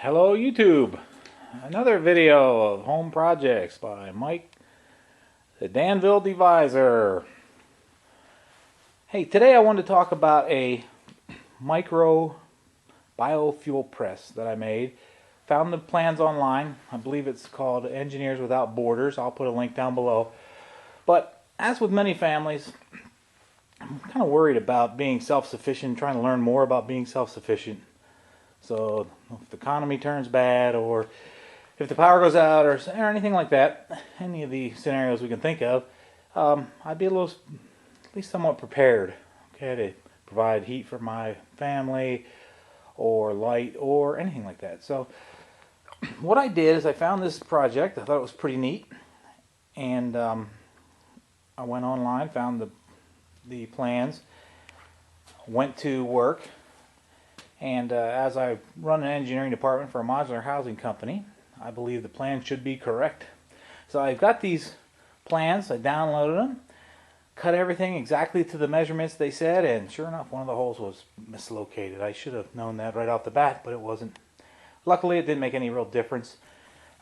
Hello YouTube! Another video of home projects by Mike, the Danville Deviser. Hey, today I wanted to talk about a micro biofuel press that I made. Found the plans online. I believe it's called Engineers Without Borders. I'll put a link down below. But as with many families, I'm kind of worried about being self-sufficient, trying to learn more about being self-sufficient. So if the economy turns bad, or if the power goes out, or anything like that, any of the scenarios we can think of, I'd be at least somewhat prepared, okay, to provide heat for my family, or light, or anything like that. So what I did is I found this project. I thought it was pretty neat, and I went online, found the plans, went to work. And as I run an engineering department for a modular housing company, I believe the plan should be correct. So I've got these plans, I downloaded them, cut everything exactly to the measurements they said, and sure enough, one of the holes was mislocated. I should have known that right off the bat, but it wasn't. Luckily, it didn't make any real difference.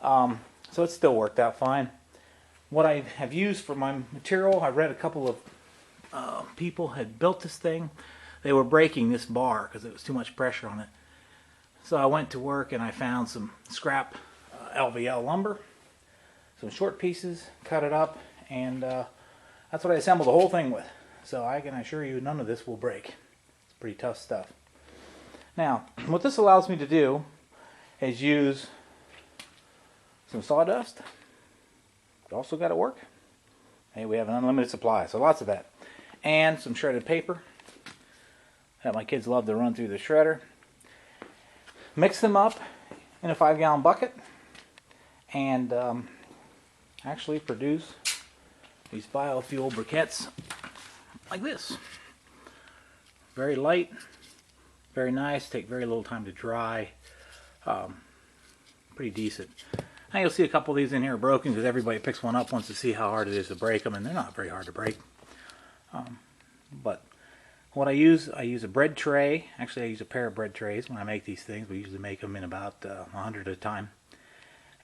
So it still worked out fine. What I have used for my material, I read a couple of people had built this thing. They were breaking this bar because there was too much pressure on it. So I went to work and I found some scrap LVL lumber, some short pieces, cut it up, and that's what I assembled the whole thing with. So I can assure you none of this will break. It's pretty tough stuff. Now, what this allows me to do is use some sawdust. It also got to work. Hey, we have an unlimited supply, so lots of that. And some shredded paper that my kids love to run through the shredder. Mix them up in a 5-gallon bucket and actually produce these biofuel briquettes like this. Very light, very nice, take very little time to dry. Pretty decent. Now you'll see a couple of these in here are broken because everybody picks one up wants to see how hard it is to break them, and they're not very hard to break. But what I use a bread tray. Actually, I use a pair of bread trays when I make these things. We usually make them in about 100 at a time.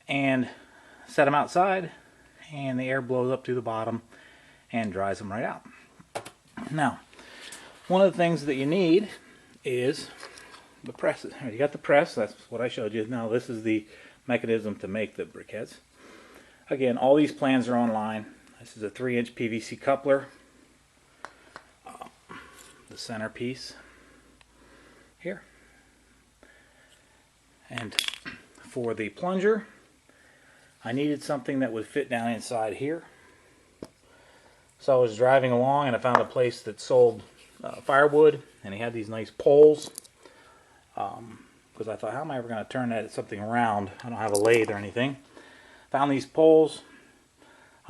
And set them outside, and the air blows up through the bottom and dries them right out. Now, one of the things that you need is the press. You got the press. That's what I showed you. Now, this is the mechanism to make the briquettes. Again, all these plans are online. This is a 3-inch PVC coupler. The centerpiece here, and for the plunger I needed something that would fit down inside here. So I was driving along and I found a place that sold firewood, and he had these nice poles, because I thought, how am I ever going to turn something around? I don't have a lathe or anything. Found these poles.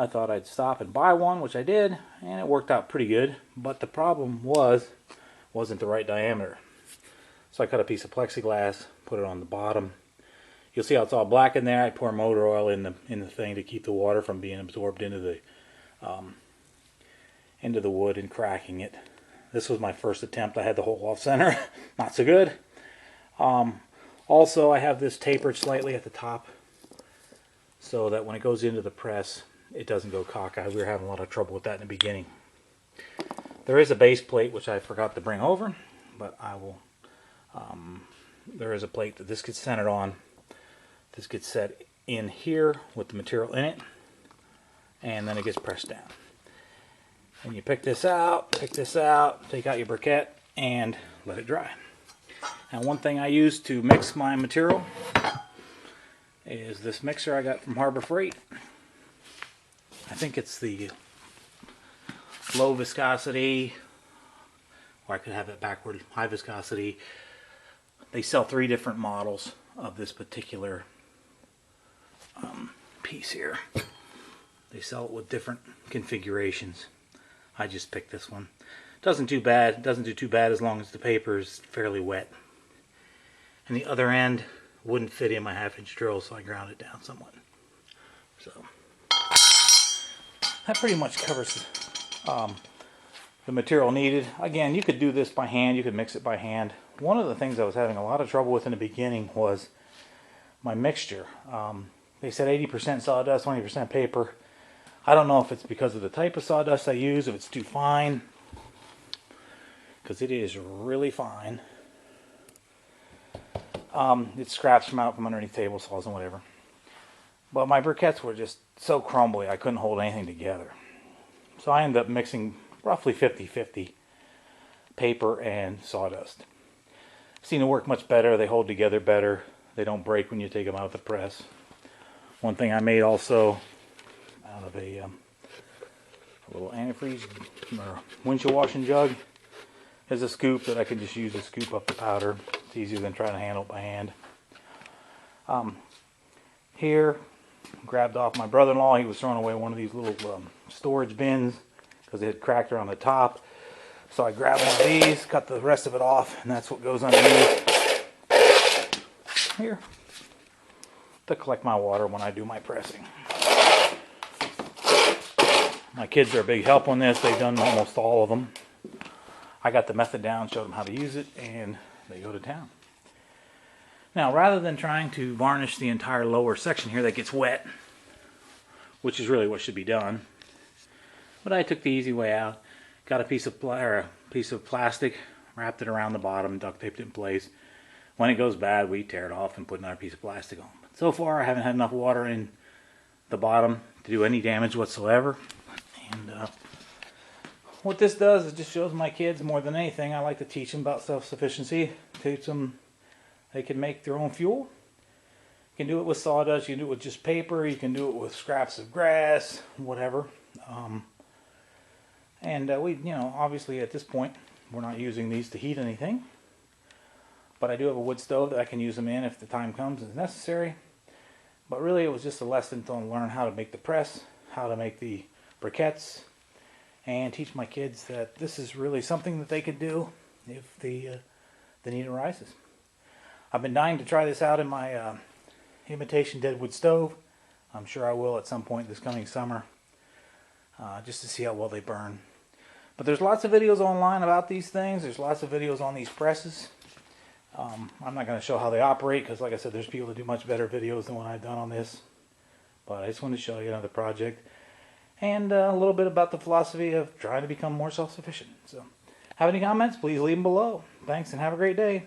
I thought I'd stop and buy one, which I did, and it worked out pretty good. But the problem wasn't the right diameter. So I cut a piece of plexiglass, put it on the bottom. You'll see how it's all black in there. I pour motor oil in the thing to keep the water from being absorbed into the wood and cracking it. This was my first attempt. I had the hole off center. Not so good. Also, I have this tapered slightly at the top so that when it goes into the press, it doesn't go cockeyed. We were having a lot of trouble with that in the beginning. There is a base plate which I forgot to bring over, but I will. There is a plate that this gets centered on. This gets set in here with the material in it, and then it gets pressed down. And you pick this out, take out your briquette, and let it dry. Now, one thing I use to mix my material is this mixer I got from Harbor Freight. I think it's the low viscosity, or I could have it backward, high viscosity. They sell 3 different models of this particular piece here. They sell it with different configurations. I just picked this one. Doesn't do too bad as long as the paper is fairly wet. And the other end wouldn't fit in my 1/2-inch drill, so I ground it down somewhat. So that pretty much covers the material needed. Again, you could do this by hand, you could mix it by hand. One of the things I was having a lot of trouble with in the beginning was my mixture. They said 80% sawdust, 20% paper. I don't know if it's because of the type of sawdust I use, if it's too fine, because it is really fine. It scraps them out from underneath table saws and whatever. But my briquettes were just so crumbly I couldn't hold anything together. So I ended up mixing roughly 50-50 paper and sawdust. Seem to work much better. They hold together better. They don't break when you take them out of the press. One thing I made also out of a little antifreeze or windshield washing jug is a scoop that I can just use to scoop up the powder. It's easier than trying to handle it by hand. Here, grabbed off my brother-in-law. He was throwing away one of these little storage bins because it had cracked around the top. So I grabbed one of these, cut the rest of it off, and that's what goes underneath here to collect my water when I do my pressing. My kids are a big help on this. They've done almost all of them. I got the method down, showed them how to use it, and they go to town. Now, rather than trying to varnish the entire lower section here that gets wet, which is really what should be done, but I took the easy way out. Got a piece of plastic, wrapped it around the bottom, duct taped it in place. When it goes bad, we tear it off and put another piece of plastic on. But so far, I haven't had enough water in the bottom to do any damage whatsoever. And what this does is just shows my kids more than anything. I like to teach them about self-sufficiency. Teach them they can make their own fuel. You can do it with sawdust. You can do it with just paper. You can do it with scraps of grass, whatever. We, obviously at this point, we're not using these to heat anything. But I do have a wood stove that I can use them in if the time comes and it's necessary. But really it was just a lesson to learn how to make the press, how to make the briquettes, and teach my kids that this is really something that they could do if the need arises. I've been dying to try this out in my imitation deadwood stove. I'm sure I will at some point this coming summer, just to see how well they burn. But there's lots of videos online about these things. There's lots of videos on these presses. I'm not going to show how they operate because, like I said, there's people that do much better videos than what I've done on this. But I just wanted to show you another project and a little bit about the philosophy of trying to become more self-sufficient. So, have any comments? Please leave them below. Thanks and have a great day.